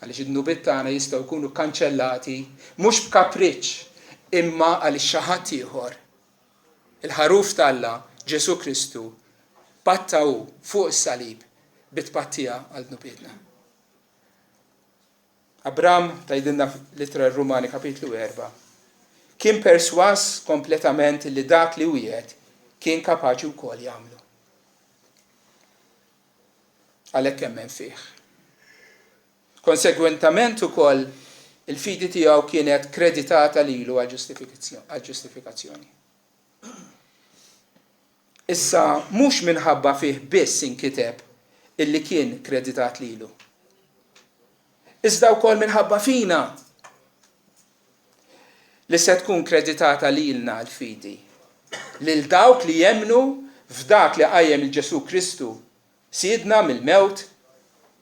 Għaliex id-nubiet tagħna jistgħu jkunu kkanċellati mhux b'kapriċċ imma għaliex xi ħadd ieħor il-ħaruf talla Ġesu Kristu pattaw fuq is-salib bitpattija għal dnubietna. Abram tgħidilna f'Ittra Rumani kapitlu 4 kien perswas kompletament li dak li wieħed kien kapaċi wkoll jagħmlu. Għalhekk hemmen fih. Konsegwentament ukoll il-fidi tiegħu kienet kreditata lilu għall-ġustifikazzjoni. Issa mhux minħabba fih biss inkiteb illi kien kreditat lilu. Iżda wkoll minħabba fina li se tkun kreditata lilna l-fidi. Lil dawk li jemnu f'dak li qajjem il-Ġesu Kristu siedna mill-mewt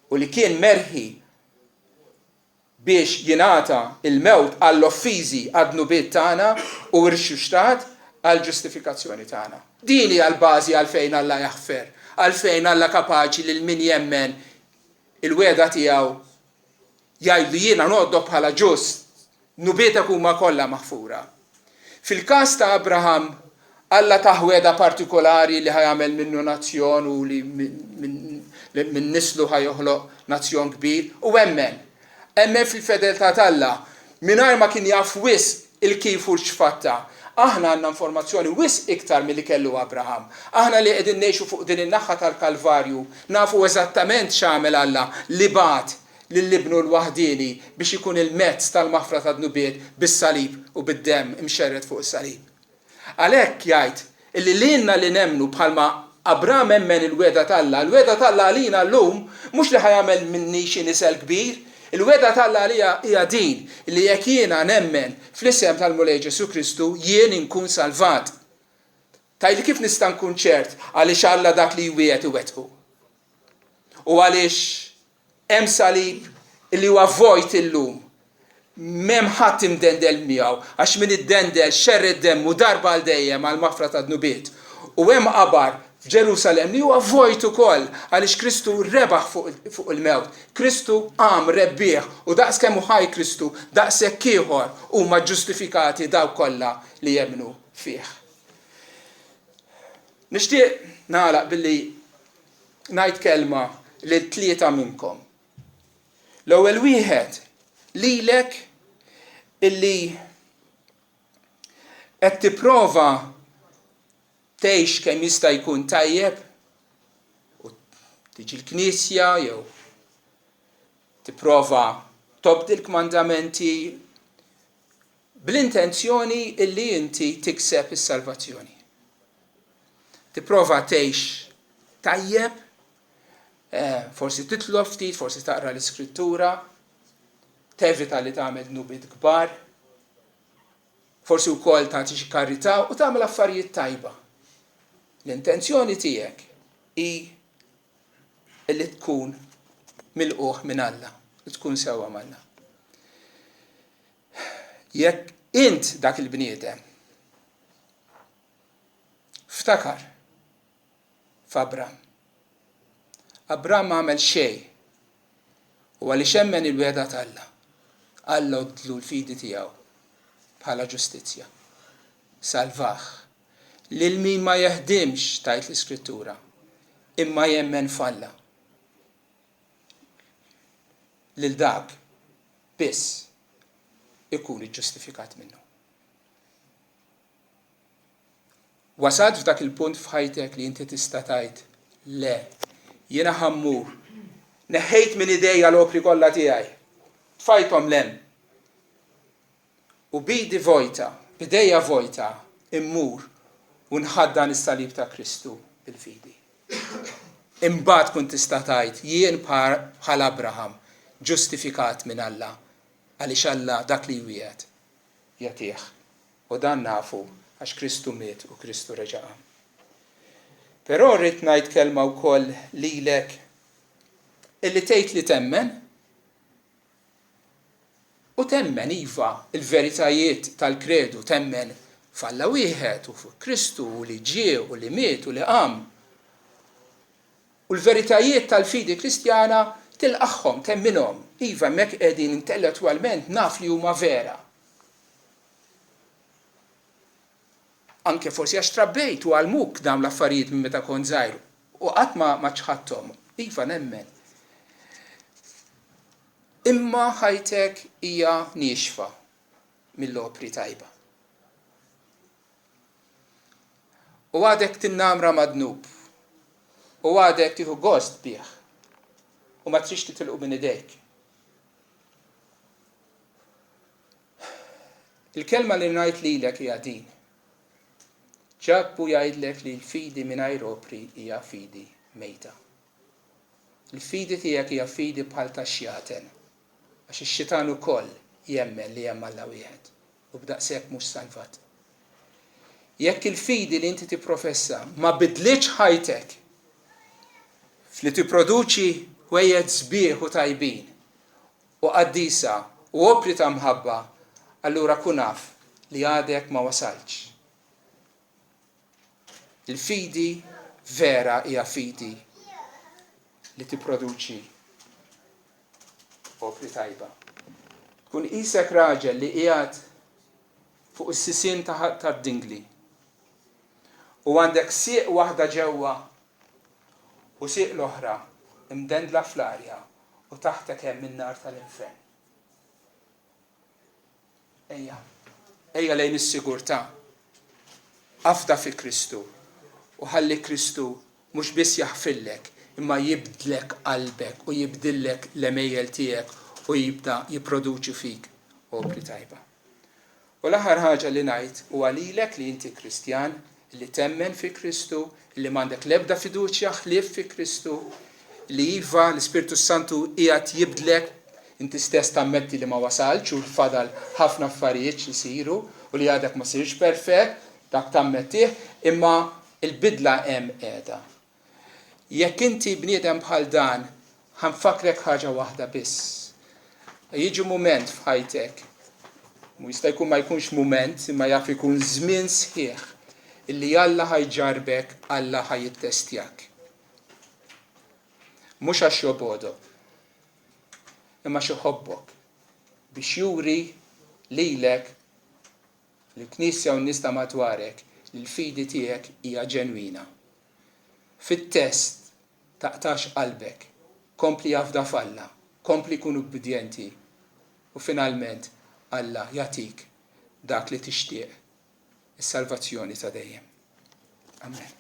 u li kien merħi biex jingħata il-mewt għall-offiżi għad-dnubiet tagħna u rixxuxtat għall-ġustifikazzjoni tagħna. Din hija l-bażi għalfejn Alla jaħfer, għalfejn Alla kapaċi lil min jemmen il-weda tiegħu jgħidu jiena noqgħod bħala ġust, dnubietek huma kollha maħfura. Fil-każ ta' Abraham, Alla taħweda partikolari li ħajamel minnu nazzjon u li minn nislu ħajoħloq nazzjon kbir u hemmen fil-fedeltà Alla mingħajr ma kien jaf wisq il-kif u l-xfatta. Aħna għandna informazzjoni wisq iktar milli kellu Abraham. Aħna li qegħdin ngħixu fuq din in-naħa tal-Kalvarju nafu eżattament x'għamel Alla li bat lill-ibnu l-waħdini biex ikun il-mezz tal-maħfra tad-dnubiet bis-salib u bid-demm imxerred fuq is-salib. Għalhekk jgħid illi lilna li nemmnu bħalma Abraham emmen il-weda Alla, il-weda Alla għalina llum mhux li ħajamel minni xi nisel kbir, il-weda Alla hija din li jekk jiena nemmen fl-isem tal-Mulej Ġesu Kristu jien inkun salvat. Tajli kif nista' nkun ċert għaliex Alla dak li jwiegħed iwettqu. U għaliex hemm salib li huwa vojt illum. M'hemm ħadd imdendel miegħu għax min iddendel xerred demmu darba għal dejjem għal maħfra ta' dnubiet. U hemm qabar f'Ġerusalem li huwa vojt ukoll għaliex Kristu rebaħ fuq il-mewt. Kristu qam rebbieħ u daqskemm hu ħaj Kristu daqshekk ieħor huma ġustifikati dawk kollha li jemmnu fih. Nixtieq nagħlaq billi ngħid kelma lil tlieta minnkom. L-ewwel wieħed lilek illi qed tipprova tgħix kemm jista' jkun tajjeb u tiġi l-Knisja jew tipprova tobdi l-kmandamenti bl-intenzjoni illi inti tikseb is-salvazzjoni. Tipprova tgħix tajjeb, forsi titlob ftit, forsi taqra l-Iskrittura, tevita li tagħmel dnubiet kbar, forsi wkoll tagħti xi karità u tagħmel affarijiet tajba. L-intenzjoni tiegħek hi li tkun milquh minn Alla, li tkun sewwa m'Alla. Jekk int dak il-bniedem ftakar f'Abram. Abram ma għamel xejn u għaliex hemmen il-weda Alla. Alla udlu l-fidi tiegħu bħala ġustizzja. Salvaħ. Lil min ma jeħdimx tajt l-Iskrittura imma jemmen f'Alla. Lil dak biss ikun iġġustifikat minnu. Wasad f'dak il-punt f'ħajtek li inti tista' tgħid le, jiena ħammur, neħħejt minn idejja l-opri kollha tiegħi. Tfajthom lem. U bidi vojta, bidejja vojta, immur u nħaddan is-salib ta' Kristu bil-fidi. Imbagħad kun tista' tgħid jien bħal Abraham ġustifikat minn Alla għaliex Alla dak li wieħed jagħtih. U dan nafu għax Kristu miet u Kristu reġa'. Però rrid ngħid kelma wkoll lilek illi tgħid li temmen u temmen iva il-veritajiet tal-kredu, temmen f'Alla wieħed u f'Kristu u li ġie u li miet u li qam. U l-veritajiet tal-fidi Kristjana tilqaħħom, temminhom. Iva hemmhekk qegħdin intellettwalment naf li huma vera. anke forsi għax trabbejt u għalmuk dawn l-affarijiet minn meta kont żgħir. U qatt ma ċħadthom. Iva nemmen. Imma ħajtek hija nixfa mill-opri tajba. U għadek tinnamra madnub. U għadek tieħu gost bih. U ma trix titilqu minn idejk. Il-kelma li ngħid lilek hija din. Ġabbu jgħidlek li l-fidi mingħajr opri hija fidi mejta. Il-fidi tiegħek hija fidi bħal tax-xjaten. Għax ix-xitan ukoll jemmen li hemm Alla wieħed. U b'daqshekk mhux salvat. Jekk il-fidi li inti tipprofessa ma bidlitx ħajtek fli tipproduċi wejjed sbieħ u tajbin u qaddisa u opri ta' mħabba, allura kun naf li għadek ma wasalx. Il-fidi vera hija fidi li tipproduċi opri tajba. Kun isek raġel li qiegħed fuq is-sisien tad-dingli u għandek sieq waħda ġewwa u sieq l-oħra imdendla fl-arja u taħtek hemm in-nar tal-infern. Ejja lejn is-sigurtà. Afda fi Kristu u ħalli Kristu mhux biss jaħfillek imma jibdlek qalbek u jibdillek l-emejjel tiegħek u jibda jipproduċi fik opri tajba. U l-aħħar ħaġa li ngħid huwa lilek li inti Kristjan li temmen fi Kristu, li m'għandek l-ebda fiduċja ħlief fi Kristu, li iva l-Ispirtu Santu qiegħed jibdlek inti stess tammetti li ma wasalx u fadal ħafna affarijiet isiru u li għadek ma sirx perfett, dak tammettih, imma il-bidla hemm qiegħda. Jekk inti bniedem bħal dan, ħanfakrek ħaġa waħda biss. Jiġu mument f'ħajtek, jista' jkun ma jkunx mument, imma jaf ikun żmien sħiħ illi Alla ħajġarbek, Alla ħajittestjak. Mhux għax jobodok, imma xi ħobbok biex juri lilek l-Knisja u n-nies ta' madwarek li l-fidi tiegħek hija ġenwina. Fit-test taqtax qalbek, kompli jafda f'Alla, kompli kun ubbidjenti u finalment Alla jagħtik dak li tixtieq, is-salvazzjoni ta' dejjem. Amen.